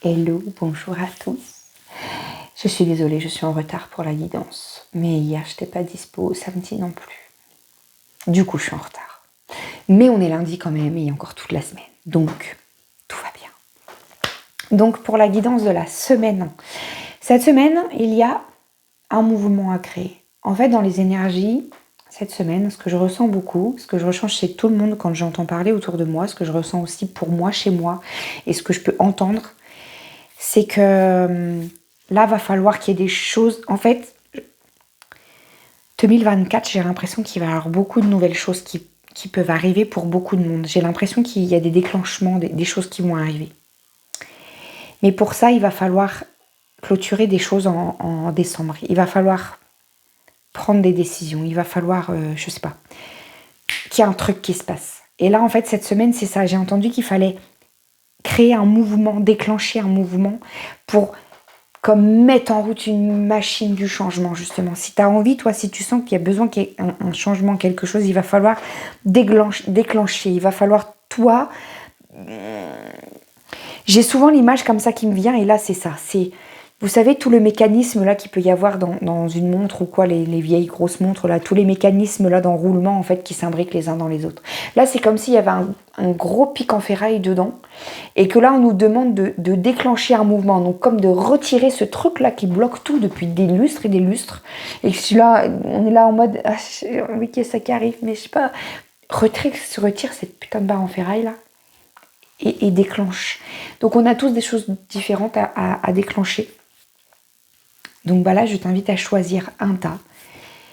Hello, bonjour à tous. Je suis désolée, je suis en retard pour la guidance. Mais hier, je n'étais pas dispo, samedi non plus. Du coup, je suis en retard. Mais on est lundi quand même et il y a encore toute la semaine. Donc, tout va bien. Donc, pour la guidance de la semaine. Cette semaine, il y a un mouvement à créer. En fait, dans les énergies, cette semaine, ce que je ressens beaucoup, ce que je ressens chez tout le monde quand j'entends parler autour de moi, ce que je ressens aussi pour moi, chez moi, et ce que je peux entendre, c'est que là, va falloir qu'il y ait des choses. En fait, 2024, j'ai l'impression qu'il va y avoir beaucoup de nouvelles choses qui peuvent arriver pour beaucoup de monde. J'ai l'impression qu'il y a des déclenchements, des choses qui vont arriver. Mais pour ça, il va falloir clôturer des choses en décembre. Il va falloir prendre des décisions. Il va falloir, je sais pas, qu'il y ait un truc qui se passe. Et là, en fait, cette semaine, c'est ça. J'ai entendu qu'il fallait créer un mouvement, déclencher un mouvement pour comme mettre en route une machine du changement, justement. Si tu as envie, toi, si tu sens qu'il y a besoin qu'il y ait un changement, quelque chose, il va falloir déclencher. Il va falloir, toi... J'ai souvent l'image comme ça qui me vient, et là, c'est ça. C'est, vous savez, tout le mécanisme là qu'il peut y avoir dans une montre ou quoi, les vieilles grosses montres, là, tous les mécanismes là d'enroulement, en fait, qui s'imbriquent les uns dans les autres. Là, c'est comme s'il y avait un gros pic en ferraille dedans, et que là, on nous demande de déclencher un mouvement, donc comme de retirer ce truc-là qui bloque tout depuis des lustres et des lustres, et que là, on est là en mode, ah, j'ai envie qu'il y ait ça qui arrive, mais je sais pas, retire cette putain de barre en ferraille, là, et déclenche. Donc, on a tous des choses différentes à déclencher. Donc, bah là, je t'invite à choisir un tas.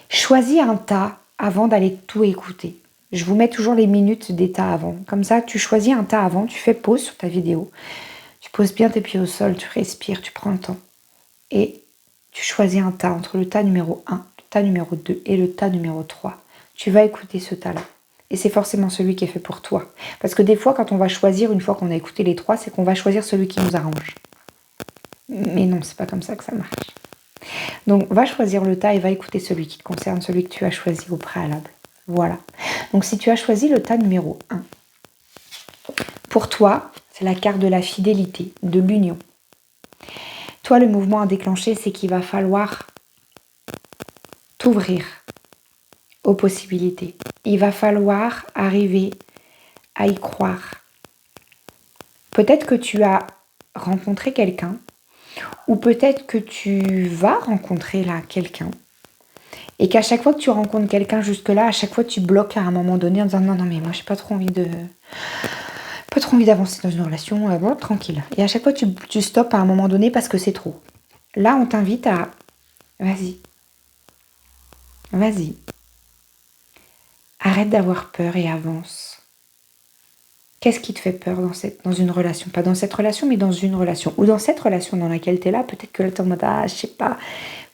Choisis un tas avant d'aller tout écouter. Je vous mets toujours les minutes des tas avant. Comme ça, tu choisis un tas avant, tu fais pause sur ta vidéo. Tu poses bien tes pieds au sol, tu respires, tu prends le temps. Et tu choisis un tas entre le tas numéro 1, le tas numéro 2 et le tas numéro 3. Tu vas écouter ce tas-là. Et c'est forcément celui qui est fait pour toi. Parce que des fois, quand on va choisir, une fois qu'on a écouté les 3, c'est qu'on va choisir celui qui nous arrange. Mais non, c'est pas comme ça que ça marche. Donc, va choisir le tas et va écouter celui qui te concerne, celui que tu as choisi au préalable. Voilà. Donc, si tu as choisi le tas numéro 1, pour toi, c'est la carte de la fidélité, de l'union. Toi, le mouvement à déclencher, c'est qu'il va falloir t'ouvrir aux possibilités. Il va falloir arriver à y croire. Peut-être que tu as rencontré quelqu'un, ou peut-être que tu vas rencontrer là quelqu'un, et qu'à chaque fois que tu rencontres quelqu'un jusque-là, à chaque fois tu bloques à un moment donné en disant non, mais moi j'ai pas trop envie d'avancer dans une relation, bon, tranquille. Et à chaque fois tu stoppes à un moment donné parce que c'est trop. Là, on t'invite à vas-y. Arrête d'avoir peur et avance. Qu'est-ce qui te fait peur dans une relation? Pas dans cette relation, mais dans une relation. Ou dans cette relation dans laquelle tu es là, peut-être que là tu es en mode ah, je sais pas.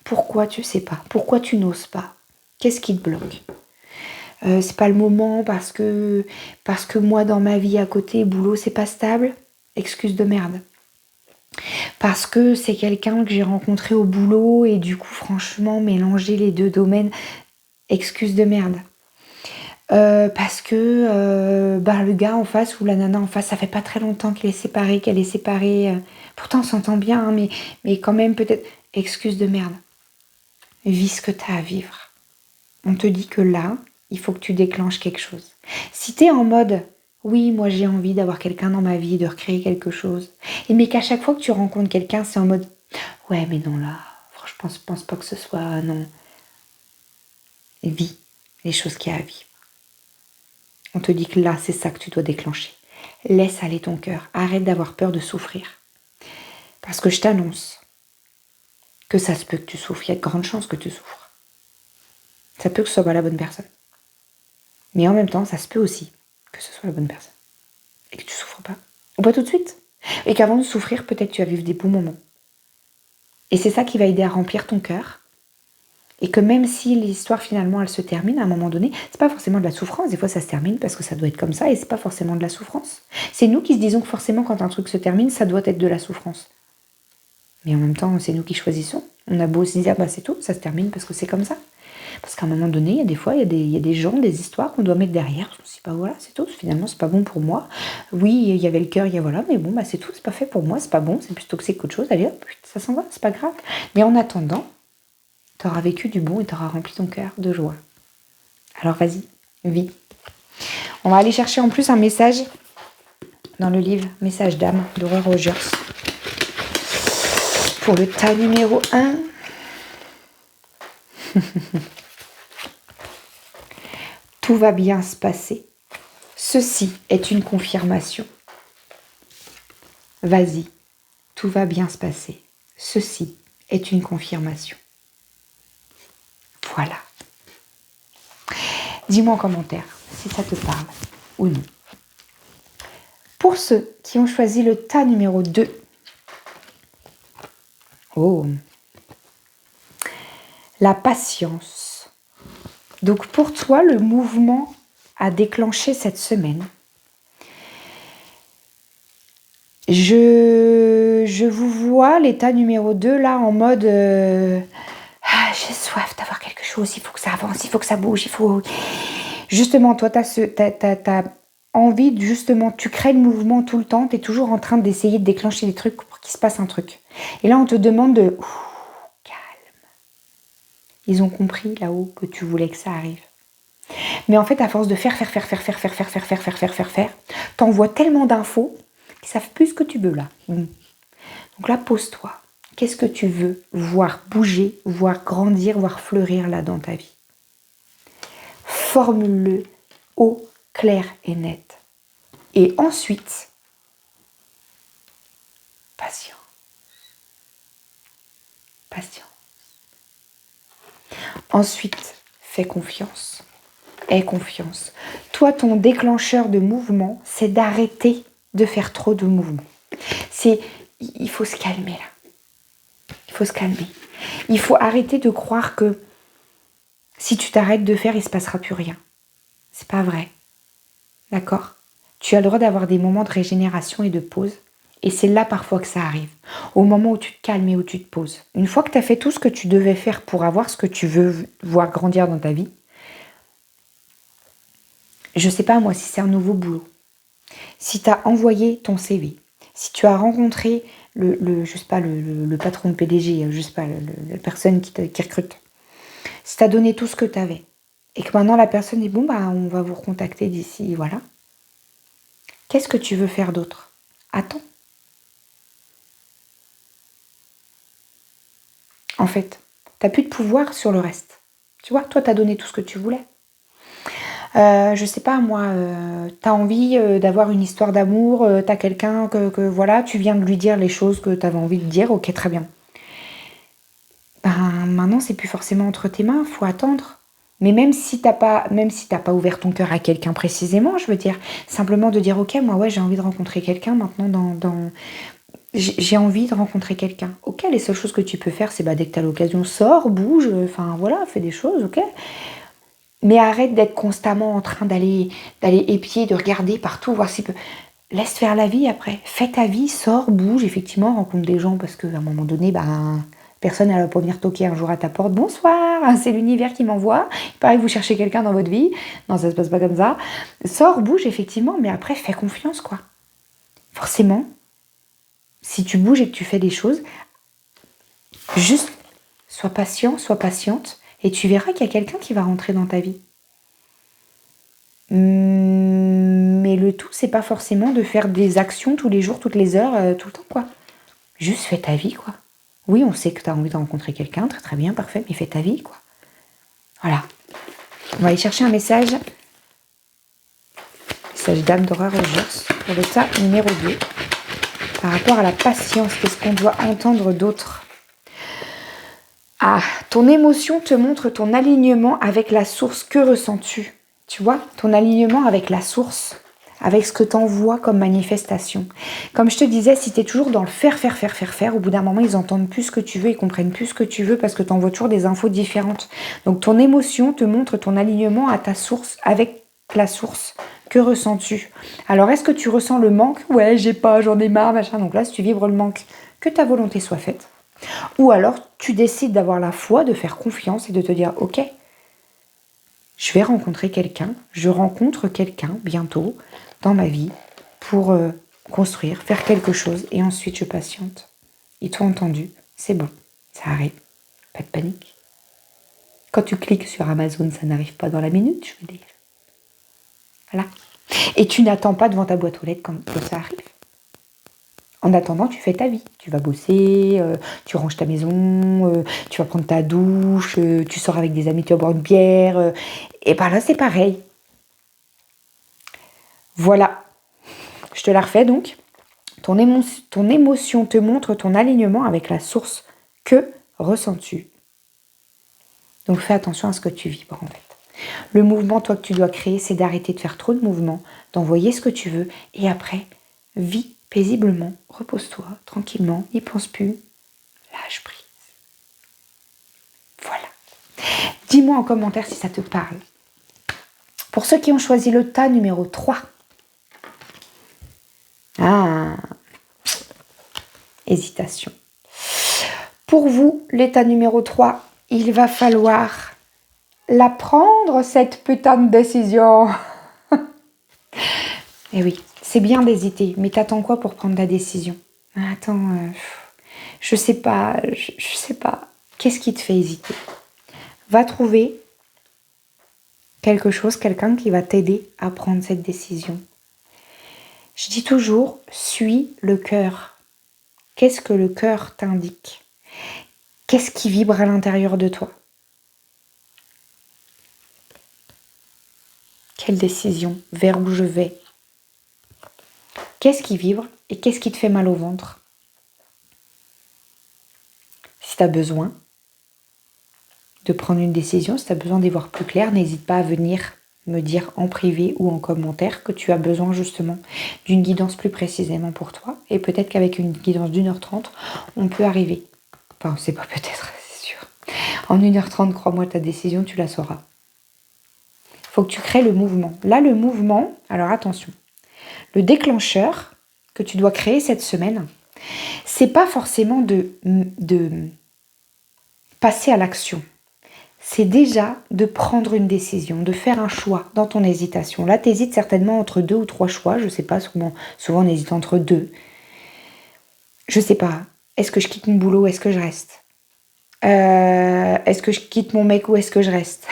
Pourquoi tu sais pas? Pourquoi tu n'oses pas? Qu'est-ce qui te bloque? C'est pas le moment parce que moi dans ma vie à côté, boulot c'est pas stable. Excuse de merde. Parce que c'est quelqu'un que j'ai rencontré au boulot et du coup franchement mélanger les deux domaines, excuse de merde. Parce que le gars en face ou la nana en face, ça fait pas très longtemps qu'elle est séparée. Pourtant on s'entend bien, hein, mais quand même peut-être, excuse de merde. Vis ce que t'as à vivre. On te dit que là, il faut que tu déclenches quelque chose. Si t'es en mode, oui, moi j'ai envie d'avoir quelqu'un dans ma vie, de recréer quelque chose, et mais qu'à chaque fois que tu rencontres quelqu'un, c'est en mode, ouais, mais non là, franchement, je pense pas que ce soit, non. Et vis les choses qu'il y a à vivre. On te dit que là, c'est ça que tu dois déclencher. Laisse aller ton cœur. Arrête d'avoir peur de souffrir. Parce que je t'annonce que ça se peut que tu souffres. Il y a de grandes chances que tu souffres. Ça peut que ce soit pas la bonne personne. Mais en même temps, ça se peut aussi que ce soit la bonne personne. Et que tu souffres pas. Ou pas tout de suite. Et qu'avant de souffrir, peut-être tu vas vivre des bons moments. Et c'est ça qui va aider à remplir ton cœur. Et que même si l'histoire finalement elle se termine à un moment donné, c'est pas forcément de la souffrance. Des fois ça se termine parce que ça doit être comme ça et c'est pas forcément de la souffrance. C'est nous qui se disons que forcément quand un truc se termine, ça doit être de la souffrance. Mais en même temps, c'est nous qui choisissons. On a beau se dire c'est tout, ça se termine parce que c'est comme ça. Parce qu'à un moment donné, il y a des fois, il y a des gens, des histoires qu'on doit mettre derrière. On se dit, bah voilà, c'est tout. Finalement, c'est pas bon pour moi. Oui, il y avait le cœur, il y a voilà, mais bon, bah c'est tout. C'est pas fait pour moi, c'est pas bon, c'est plus toxique qu'autre chose. Allez hop, ça s'en va, c'est pas grave. Mais en attendant, tu auras vécu du bon et tu auras rempli ton cœur de joie. Alors vas-y, vis. On va aller chercher en plus un message dans le livre Message d'âme d'Aurore Rogers. Pour le tas numéro 1. Tout va bien se passer. Ceci est une confirmation. Vas-y, tout va bien se passer. Ceci est une confirmation. Voilà. Dis-moi en commentaire si ça te parle ou non. Pour ceux qui ont choisi le tas numéro 2. Oh. La patience. Donc pour toi, le mouvement à déclencher cette semaine. Je vous vois, l'état numéro 2, là, en mode j'ai soif d'avoir quelque chose, il faut que ça avance, il faut que ça bouge, il faut... Justement, toi, t'as envie, justement, tu crées le mouvement tout le temps, tu es toujours en train d'essayer de déclencher des trucs pour qu'il se passe un truc. Et là, on te demande de... calme. Ils ont compris, là-haut, que tu voulais que ça arrive. Mais en fait, à force de faire, t'envoies tellement d'infos qu'ils savent plus ce que tu veux là. Donc là, pose-toi. Qu'est-ce que tu veux voir bouger, voir grandir, voir fleurir là dans ta vie? Formule-le haut, clair et net. Et ensuite, patience. Patience. Ensuite, fais confiance. Aie confiance. Toi, ton déclencheur de mouvement, c'est d'arrêter de faire trop de mouvements. Il faut se calmer là. Il faut se calmer. Il faut arrêter de croire que si tu t'arrêtes de faire, il ne se passera plus rien. C'est pas vrai. D'accord? Tu as le droit d'avoir des moments de régénération et de pause. Et c'est là parfois que ça arrive. Au moment où tu te calmes et où tu te poses. Une fois que tu as fait tout ce que tu devais faire pour avoir ce que tu veux voir grandir dans ta vie, je sais pas moi si c'est un nouveau boulot, si tu as envoyé ton CV, si tu as rencontré le patron de PDG, je sais pas, la personne qui recrute, si tu as donné tout ce que tu avais, et que maintenant la personne dit bon bah on va vous recontacter d'ici, voilà. Qu'est-ce que tu veux faire d'autre? Attends. En fait, tu n'as plus de pouvoir sur le reste. Tu vois, toi tu as donné tout ce que tu voulais. Je sais pas moi, t'as envie d'avoir une histoire d'amour, t'as quelqu'un que voilà, tu viens de lui dire les choses que t'avais envie de dire, ok très bien. Ben maintenant c'est plus forcément entre tes mains, faut attendre. Mais même si t'as pas ouvert ton cœur à quelqu'un précisément, je veux dire, simplement de dire ok moi ouais j'ai envie de rencontrer quelqu'un maintenant j'ai envie de rencontrer quelqu'un. Ok, les seules choses que tu peux faire c'est bah dès que t'as l'occasion sors, bouge, enfin voilà, fais des choses, ok. Mais arrête d'être constamment en train d'aller épier, de regarder partout, voir si peut. Laisse faire la vie après. Fais ta vie, sors, bouge, effectivement, rencontre des gens parce qu'à un moment donné, personne ne va pas venir toquer un jour à ta porte. Bonsoir, c'est l'univers qui m'envoie. Il paraît que vous cherchez quelqu'un dans votre vie. Non, ça se passe pas comme ça. Sors, bouge, effectivement, mais après, fais confiance, quoi. Forcément, si tu bouges et que tu fais des choses, juste sois patient, sois patiente. Et tu verras qu'il y a quelqu'un qui va rentrer dans ta vie. Mais le tout, c'est pas forcément de faire des actions tous les jours, toutes les heures, tout le temps, quoi. Juste fais ta vie, quoi. Oui, on sait que tu as envie de rencontrer quelqu'un, très très bien, parfait, mais fais ta vie, quoi. Voilà. On va aller chercher un message. Message d'âme d'Aurore Rogers pour le tas numéro 2. Par rapport à la patience, qu'est-ce qu'on doit entendre d'autre? Ah, ton émotion te montre ton alignement avec la source. Que ressens-tu? Tu vois, ton alignement avec la source, avec ce que tu envoies comme manifestation. Comme je te disais, si tu es toujours dans le faire, au bout d'un moment, ils entendent plus ce que tu veux, ils comprennent plus ce que tu veux parce que tu envoies toujours des infos différentes. Donc ton émotion te montre ton alignement à ta source, avec la source. Que ressens-tu? Alors, est-ce que tu ressens le manque? Ouais, j'ai pas, j'en ai marre, machin. Donc là, si tu vibres le manque, que ta volonté soit faite. Ou alors, tu décides d'avoir la foi, de faire confiance et de te dire, ok, je vais rencontrer quelqu'un, je rencontre quelqu'un bientôt dans ma vie pour construire, faire quelque chose et ensuite je patiente. Ils t'ont entendu, c'est bon, ça arrive, pas de panique. Quand tu cliques sur Amazon, ça n'arrive pas dans la minute, je veux dire. Voilà. Et tu n'attends pas devant ta boîte aux lettres quand ça arrive. En attendant, tu fais ta vie. Tu vas bosser, tu ranges ta maison, tu vas prendre ta douche, tu sors avec des amis, tu vas boire une bière. Et par là, c'est pareil. Voilà. Je te la refais donc. Ton émotion te montre ton alignement avec la source. Que ressens-tu? Donc fais attention à ce que tu vibres en fait. Le mouvement, toi, que tu dois créer, c'est d'arrêter de faire trop de mouvements, d'envoyer ce que tu veux, et après, vis paisiblement, repose-toi, tranquillement, n'y pense plus, lâche prise. Voilà. Dis-moi en commentaire si ça te parle. Pour ceux qui ont choisi le tas numéro 3. Ah, hésitation. Pour vous, l'état numéro 3, il va falloir la prendre, cette putain de décision. Eh oui, c'est bien d'hésiter, mais t'attends quoi pour prendre ta décision? Attends, je sais pas, je sais pas. Qu'est-ce qui te fait hésiter? Va trouver quelque chose, quelqu'un qui va t'aider à prendre cette décision. Je dis toujours, suis le cœur. Qu'est-ce que le cœur t'indique? Qu'est-ce qui vibre à l'intérieur de toi? Quelle décision? Vers où je vais? Qu'est-ce qui vibre et qu'est-ce qui te fait mal au ventre? Si tu as besoin de prendre une décision, si tu as besoin d'y voir plus clair, n'hésite pas à venir me dire en privé ou en commentaire que tu as besoin justement d'une guidance plus précisément pour toi. Et peut-être qu'avec une guidance d'1h30, on peut arriver. Enfin, c'est pas peut-être, c'est sûr. En 1h30, crois-moi, ta décision, tu la sauras. Il faut que tu crées le mouvement. Là, le mouvement, alors attention, le déclencheur que tu dois créer cette semaine, c'est pas forcément de passer à l'action. C'est déjà de prendre une décision, de faire un choix dans ton hésitation. Là, tu hésites certainement entre 2 ou 3 choix. Je ne sais pas, souvent on hésite entre 2. Je ne sais pas. Est-ce que je quitte mon boulot? Est-ce que je reste? Est-ce que je quitte mon mec ou est-ce que je reste?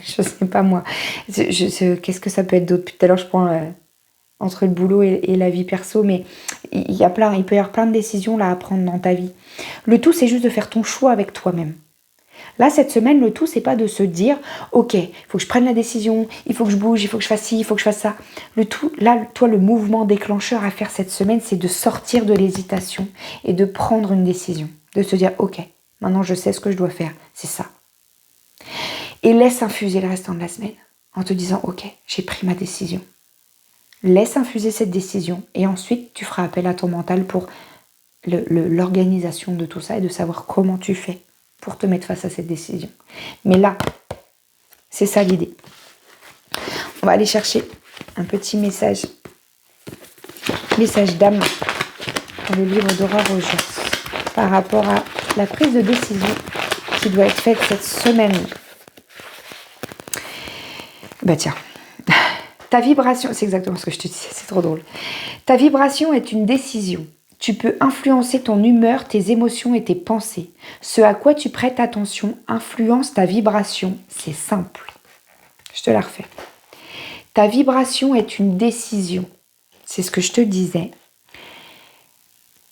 Je ne sais pas moi. Qu'est-ce que ça peut être d'autre? Tout à l'heure, je prends entre le boulot et la vie perso, mais il peut y avoir plein de décisions là à prendre dans ta vie. Le tout, c'est juste de faire ton choix avec toi-même. Là, cette semaine, le tout, c'est pas de se dire « Ok, il faut que je prenne la décision, il faut que je bouge, il faut que je fasse ci, il faut que je fasse ça. » Le tout, là, toi, le mouvement déclencheur à faire cette semaine, c'est de sortir de l'hésitation et de prendre une décision. De se dire « Ok, maintenant, je sais ce que je dois faire, c'est ça. » Et laisse infuser le restant de la semaine en te disant « Ok, j'ai pris ma décision. » Laisse infuser cette décision et ensuite, tu feras appel à ton mental pour l'organisation de tout ça et de savoir comment tu fais pour te mettre face à cette décision. Mais là, c'est ça l'idée. On va aller chercher un petit message d'âme dans le livre d'Aurore Rogers par rapport à la prise de décision qui doit être faite cette semaine. Bah tiens, ta vibration, c'est exactement ce que je te disais, c'est trop drôle. Ta vibration est une décision. Tu peux influencer ton humeur, tes émotions et tes pensées. Ce à quoi tu prêtes attention influence ta vibration. C'est simple. Je te la refais. Ta vibration est une décision. C'est ce que je te disais.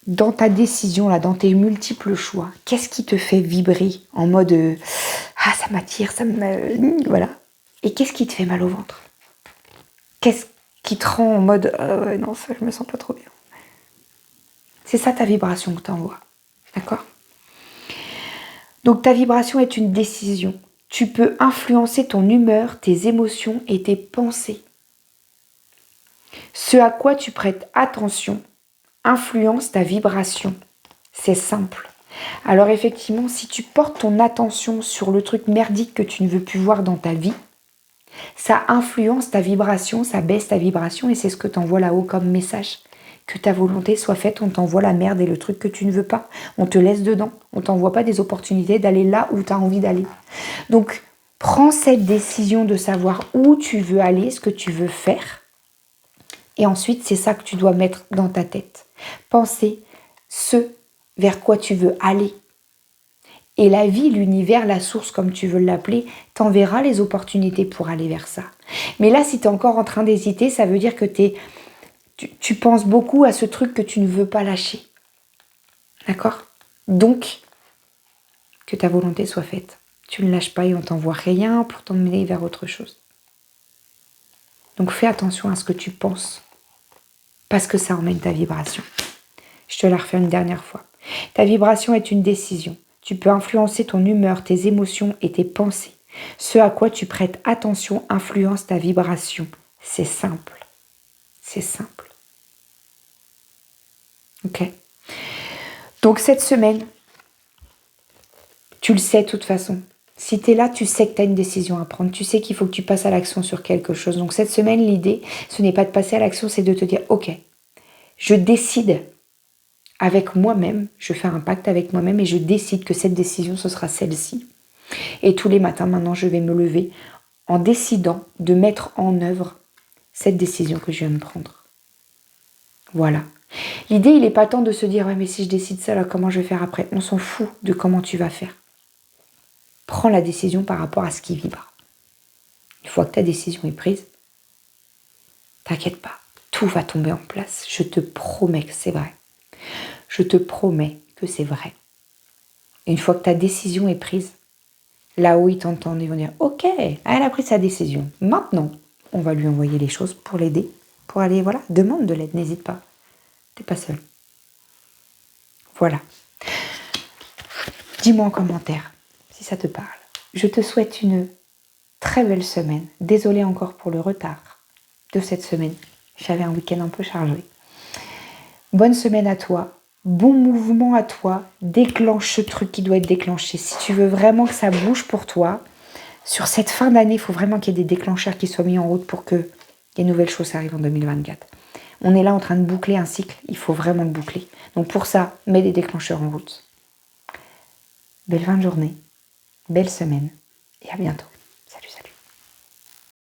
Dans ta décision, là, dans tes multiples choix, qu'est-ce qui te fait vibrer en mode ah, ça m'attire, ça me... Voilà. Et qu'est-ce qui te fait mal au ventre? Qu'est-ce qui te rend en mode non, ça, je me sens pas trop bien. C'est ça ta vibration que tu envoies. D'accord? Donc ta vibration est une décision. Tu peux influencer ton humeur, tes émotions et tes pensées. Ce à quoi tu prêtes attention influence ta vibration. C'est simple. Alors effectivement, si tu portes ton attention sur le truc merdique que tu ne veux plus voir dans ta vie, ça influence ta vibration, ça baisse ta vibration et c'est ce que tu envoies là-haut comme message. Que ta volonté soit faite, on t'envoie la merde et le truc que tu ne veux pas. On te laisse dedans. On t'envoie pas des opportunités d'aller là où tu as envie d'aller. Donc, Prends cette décision de savoir où tu veux aller, ce que tu veux faire. Et ensuite, c'est ça que tu dois mettre dans ta tête. Penser ce vers quoi tu veux aller. Et la vie, l'univers, la source, comme tu veux l'appeler, t'enverra les opportunités pour aller vers ça. Mais là, si tu es encore en train d'hésiter, ça veut dire que tu penses beaucoup à ce truc que tu ne veux pas lâcher. D'accord? Donc, que ta volonté soit faite. Tu ne lâches pas et on t'envoie rien pour t'emmener vers autre chose. Donc fais attention à ce que tu penses, parce que ça emmène ta vibration. Je te la refais une dernière fois. Ta vibration est une décision. Tu peux influencer ton humeur, tes émotions et tes pensées. Ce à quoi tu prêtes attention influence ta vibration. C'est simple. C'est simple. Ok? Donc cette semaine, tu le sais de toute façon. Si tu es là, tu sais que tu as une décision à prendre. Tu sais qu'il faut que tu passes à l'action sur quelque chose. Donc cette semaine, l'idée, ce n'est pas de passer à l'action, c'est de te dire, ok, je décide avec moi-même, je fais un pacte avec moi-même et je décide que cette décision, ce sera celle-ci. Et tous les matins, maintenant, je vais me lever en décidant de mettre en œuvre cette décision que je viens de prendre. Voilà. L'idée, il n'est pas tant de se dire, ouais, mais si je décide ça, là, comment je vais faire après? On s'en fout de comment tu vas faire. Prends la décision par rapport à ce qui vibre. Une fois que ta décision est prise, t'inquiète pas, tout va tomber en place. Je te promets que c'est vrai. Je te promets que c'est vrai. Une fois que ta décision est prise, là-haut ils t'entendent, ils vont dire, ok, elle a pris sa décision. Maintenant, on va lui envoyer les choses pour l'aider, pour aller, voilà, demande de l'aide, n'hésite pas. T'es pas seul. Voilà. Dis-moi en commentaire si ça te parle. Je te souhaite une très belle semaine. Désolée encore pour le retard de cette semaine. J'avais un week-end un peu chargé. Bonne semaine à toi. Bon mouvement à toi. Déclenche ce truc qui doit être déclenché. Si tu veux vraiment que ça bouge pour toi, sur cette fin d'année, il faut vraiment qu'il y ait des déclencheurs qui soient mis en route pour que des nouvelles choses arrivent en 2024. On est là en train de boucler un cycle. Il faut vraiment le boucler. Donc pour ça, mets des déclencheurs en route. Belle fin de journée. Belle semaine. Et à bientôt.